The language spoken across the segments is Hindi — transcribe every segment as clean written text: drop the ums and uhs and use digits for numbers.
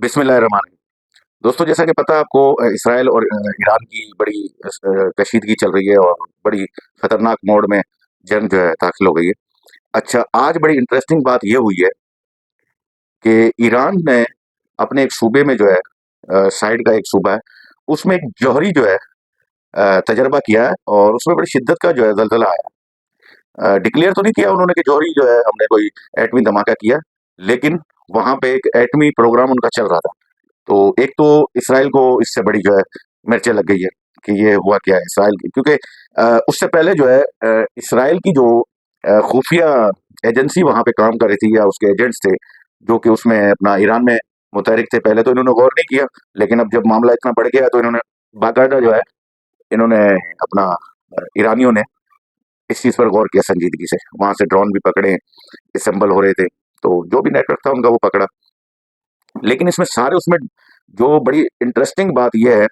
बिस्मिल्लाहिर्रहमानिर्रहीम। दोस्तों, जैसा कि पता है आपको, इसराइल और ईरान की बड़ी कशीदगी चल रही है और बड़ी खतरनाक मोड़ में जंग जो है दाखिल हो गई है। अच्छा, आज बड़ी इंटरेस्टिंग बात ये हुई है कि ईरान ने अपने एक सूबे में जो है, साइड का एक सूबा है, उसमें एक जौहरी जो है तजर्बा किया है और उसमें बड़ी शिद्दत का जो है जलजला आया। डिक्लेयर तो नहीं किया उन्होंने कि जौहरी जो है हमने कोई एटमी धमाका किया, लेकिन वहां पे एक एटमी प्रोग्राम उनका चल रहा था। तो एक तो इसराइल को इससे बड़ी जो है मिर्चें लग गई है कि ये हुआ क्या है इसराइल की, क्योंकि उससे पहले जो है इसराइल की जो खुफिया एजेंसी वहां पे काम कर रही थी या उसके एजेंट्स थे जो कि उसमें अपना ईरान में मुतहरिक थे, पहले तो इन्होंने गौर नहीं किया। लेकिन अब जब मामला इतना बढ़ गया तो इन्होंने बाकायदा जो है इन्होंने अपना ईरानियों ने इस चीज पर गौर किया संजीदगी से। वहां से ड्रोन भी पकड़े, असेंबल हो रहे थे, तो जो भी नेटवर्क था उनका वो पकड़ा। लेकिन इसमें सारे उसमें जो बड़ी इंटरेस्टिंग बात यह है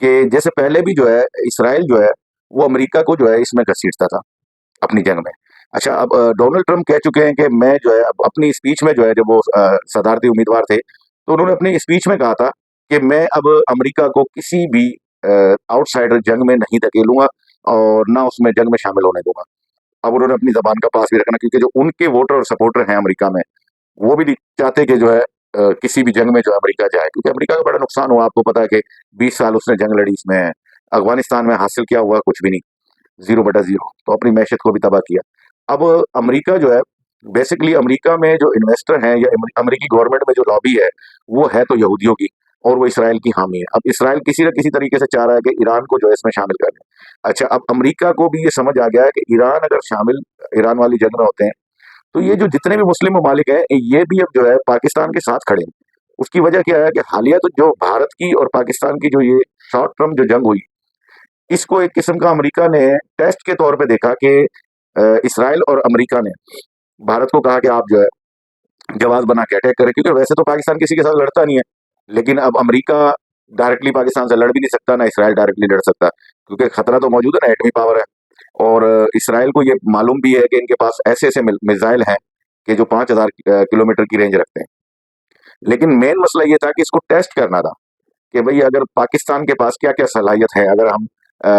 कि जैसे पहले भी जो है इसराइल जो है वो अमेरिका को जो है इसमें घसीटता था अपनी जंग में। अच्छा, अब डोनाल्ड ट्रम्प कह चुके हैं कि मैं जो है अब अपनी स्पीच में जो है, जब वो सदारती उम्मीदवार थे, तो उन्होंने अपनी स्पीच में कहा था कि मैं अब अमेरिका को किसी भी आउटसाइडर जंग में नहीं धकेलूंगा और ना उसमें जंग में शामिल होने दूंगा। अब उन्होंने अपनी जबान का पास भी रखना, क्योंकि जो उनके वोटर और सपोर्टर हैं अमेरिका में, वो भी नहीं चाहते कि जो है किसी भी जंग में जो है अमेरिका जाए, क्योंकि अमेरिका का बड़ा नुकसान हुआ। आपको पता है कि 20 साल उसने जंग लड़ी, इसमें अफगानिस्तान में हासिल किया हुआ कुछ भी नहीं, 0/0। तो अपनी मैशत को भी तबाह किया। अब अमेरिका जो है, बेसिकली अमेरिका में जो इन्वेस्टर हैं या अमेरिकी गवर्नमेंट में जो लॉबी है, वो है तो यहूदियों की, और वो इसराइल की हामी है। अब इसराइल किसी न किसी तरीके से चाह रहा है कि ईरान को जो है इसमें शामिल कर ले। अच्छा, अब अमेरिका को भी ये समझ आ गया है कि ईरान अगर शामिल ईरान वाली जंग में होते हैं, तो ये जो जितने भी मुस्लिम ममालिक हैं, ये भी अब जो है पाकिस्तान के साथ खड़े हैं। उसकी वजह क्या है कि हालिया तो जो भारत की और पाकिस्तान की जो ये शॉर्ट टर्म जो जंग हुई, इसको एक किस्म का अमेरिका ने टेस्ट के तौर पे देखा कि इसराइल और अमेरिका ने भारत को कहा कि आप जो है जवाब बना के अटैक करें, क्योंकि वैसे तो पाकिस्तान किसी के साथ लड़ता नहीं है। लेकिन अब अमेरिका डायरेक्टली पाकिस्तान से लड़ भी नहीं सकता, ना इसराइल डायरेक्टली लड़ सकता, क्योंकि खतरा तो मौजूद है ना, एटमी पावर है। और इसराइल को ये मालूम भी है कि इनके पास ऐसे ऐसे मिसाइल हैं कि जो 5,000 किलोमीटर की रेंज रखते हैं। लेकिन मेन मसला ये था कि इसको टेस्ट करना था कि भाई अगर पाकिस्तान के पास क्या क्या सलाहियत है। अगर हम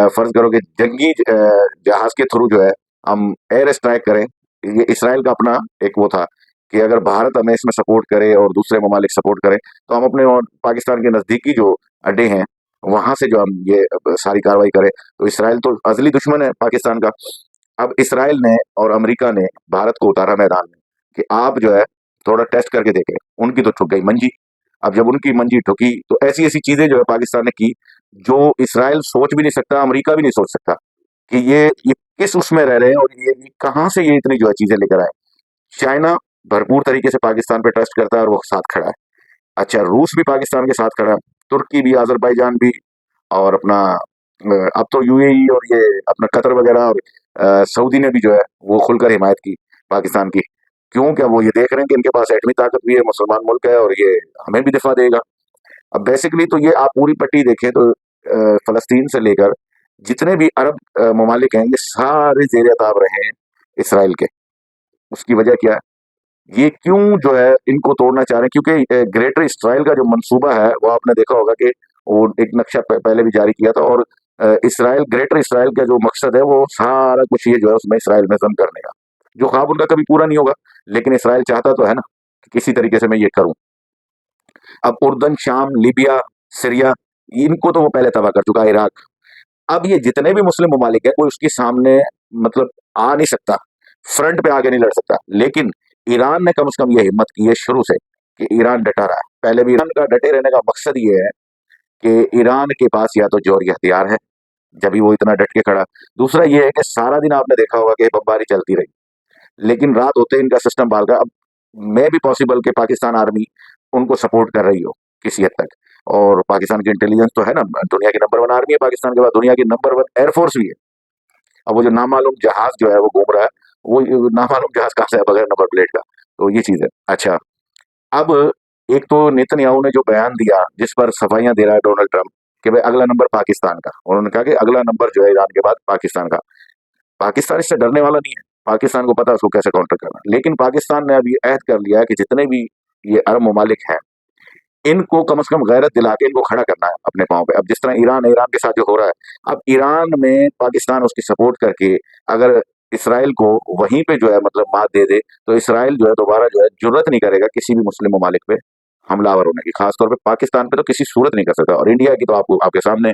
फर्ज करो कि जंगी जहाज के थ्रू जो है हम एयर स्ट्राइक करें, ये इसराइल का अपना एक वो था कि अगर भारत हमें इसमें सपोर्ट करे और दूसरे ममालिक सपोर्ट करें, तो हम अपने और पाकिस्तान के नज़दीकी जो अड्डे हैं वहां से जो हम ये सारी कार्रवाई करें। तो इसराइल तो अजली दुश्मन है पाकिस्तान का। अब इसराइल ने और अमेरिका ने भारत को उतारा मैदान में कि आप जो है थोड़ा टेस्ट करके देखें। उनकी तो ठुक गई मंजी। अब जब उनकी मंजी ठुकी तो ऐसी ऐसी चीजें जो है पाकिस्तान ने की जो इसराइल सोच भी नहीं सकता, अमेरिका भी नहीं सोच सकता कि ये किस उसमें रह रहे हैं और ये कहाँ से ये इतनी जो है चीजें लेकर आए। चाइना भरपूर तरीके से पाकिस्तान पे ट्रस्ट करता है और वो साथ खड़ा है। अच्छा, रूस भी पाकिस्तान के साथ खड़ा है, तुर्की भी, अजरबैजान भी, और अपना अब तो यूएई और ये अपना कतर वगैरह और सऊदी ने भी जो है वो खुलकर हिमायत की पाकिस्तान की। क्यों? क्या वो ये देख रहे हैं कि इनके पास एटमी ताकत भी है, मुसलमान मुल्क है, और ये हमें भी दिफा देगा। अब बेसिकली तो ये आप पूरी पट्टी देखें तो फलस्तीन से लेकर जितने भी अरब ममालिक हैं, ये सारे जेर ताब रहे हैं इसराइल के। उसकी वजह क्या है? ये क्यों जो है इनको तोड़ना चाह रहे हैं? क्योंकि ग्रेटर इसराइल का जो मंसूबा है वो आपने देखा होगा कि वो एक नक्शा पहले भी जारी किया था, और इसराइल, ग्रेटर इसराइल का जो मकसद है वो सारा कुछ ये जो है उसमें इसराइल में दम करने का, जो ख्वाब उनका कभी पूरा नहीं होगा। लेकिन इसराइल चाहता तो है ना कि किसी तरीके से मैं ये करूं। अब उर्दन, शाम, लीबिया, सीरिया, इनको तो वो पहले तबाह कर चुका है, इराक। अब ये जितने भी मुस्लिम ममालिक है कोई उसके सामने मतलब आ नहीं सकता, फ्रंट पे आगे नहीं लड़ सकता। लेकिन ईरान ने कम से कम ये हिम्मत की है शुरू से कि ईरान डटा रहा है। पहले भी ईरान का डटे रहने का मकसद ये है कि ईरान के पास या तो जौहरी हथियार है, जब भी वो इतना डट के खड़ा। दूसरा ये है कि सारा दिन आपने देखा होगा कि बमबारी चलती रही, लेकिन रात होते ही इनका सिस्टम भाग गया। अब मैं भी पॉसिबल कि पाकिस्तान आर्मी उनको सपोर्ट कर रही हो किसी हद तक, और पाकिस्तान की इंटेलिजेंस तो है ना, दुनिया की नंबर 1 आर्मी है पाकिस्तान के बाद, दुनिया की नंबर 1 एयरफोर्स भी है। अब वो जो नामालूम जहाज जो है वो घूम रहा है, वो नामालूम जहाज कहाँ से है बगैर नंबर प्लेट का? तो ये चीज है। अच्छा, अब एक तो नेतन्याहू ने जो बयान दिया जिस पर सफाइयां दे रहा है डोनाल्ड ट्रंप कि भाई अगला नंबर पाकिस्तान का, उन्होंने कहा कि अगला नंबर जो है ईरान के बाद पाकिस्तान का। पाकिस्तान इससे डरने वाला नहीं है, पाकिस्तान को पता है उसको कैसे काउंटर करना। लेकिन पाकिस्तान ने अभी अहद कर लिया है कि जितने भी ये अरब ममालिक हैं, इनको कम से कम गैरत दिला के इनको खड़ा करना है अपने पाँव पे। अब जिस तरह ईरान है, ईरान के साथ जो हो रहा है, अब ईरान में पाकिस्तान उसकी सपोर्ट करके अगर इसराइल को वहीं पे जो है मतलब मात दे दे, तो इसराइल जो है दोबारा जो है जुर्रत नहीं करेगा किसी भी मुस्लिम ममालिक पे हमलावर होने की, खासतौर पे पाकिस्तान पे तो किसी सूरत नहीं कर सकता। और इंडिया की तो आपको आपके सामने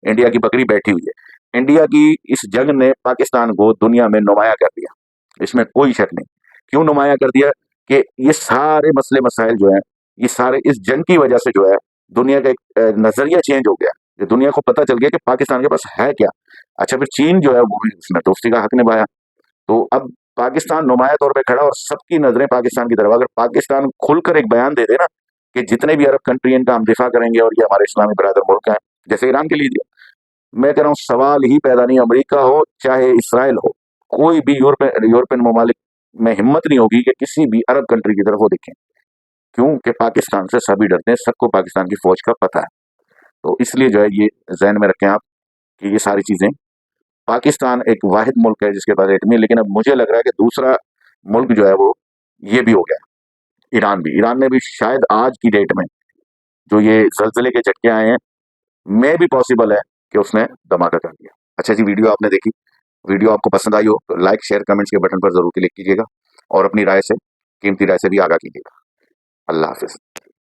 इंडिया की बकरी बैठी हुई है। इंडिया की इस जंग ने पाकिस्तान को दुनिया में नुमाया कर दिया, इसमें कोई शक नहीं। क्यों नुमाया कर दिया? कि ये सारे मसले मसाइल जो हैं, ये सारे इस जंग की वजह से जो है दुनिया का एक नजरिया चेंज हो गया। ये दुनिया को पता चल गया कि पाकिस्तान के पास है क्या। अच्छा, फिर चीन जो है वो भी उसने दोस्ती का हक निभाया। तो अब पाकिस्तान नुमाया तौर पे खड़ा और सबकी नजरें पाकिस्तान की तरफ। अगर पाकिस्तान खुलकर एक बयान दे दे ना कि जितने भी अरब कंट्री हैं इनका हम दिफा करेंगे और ये हमारे इस्लामी बरादर मुल्क हैं, जैसे ईरान के लिए दिया, मैं कह रहा हूँ सवाल ही पैदा नहीं, अमेरिका हो चाहे इसराइल हो, कोई भी यूरोपियन ममालिक में हिम्मत नहीं होगी कि किसी भी अरब कंट्री की तरफ वो देखें। क्यों? कि पाकिस्तान से सभी डरते हैं, सबको पाकिस्तान की फौज का पता है। तो इसलिए जो है ये जहन में रखें आप कि ये सारी चीजें, पाकिस्तान एक वाहिद मुल्क है जिसके पास एटमी, लेकिन अब मुझे लग रहा है कि दूसरा मुल्क जो है वो ये भी हो गया, ईरान भी। ईरान ने भी शायद आज की डेट में जो ये जलजिले के झटके आए हैं, में भी पॉसिबल है कि उसने धमाका कर दिया। अच्छा जी, वीडियो आपने देखी, वीडियो आपको पसंद आई हो तो लाइक शेयर कमेंट्स के बटन पर जरूर क्लिक कीजिएगा और अपनी राय से, कीमती राय से भी आगाह कीजिएगा। अल्लाह हाफिज।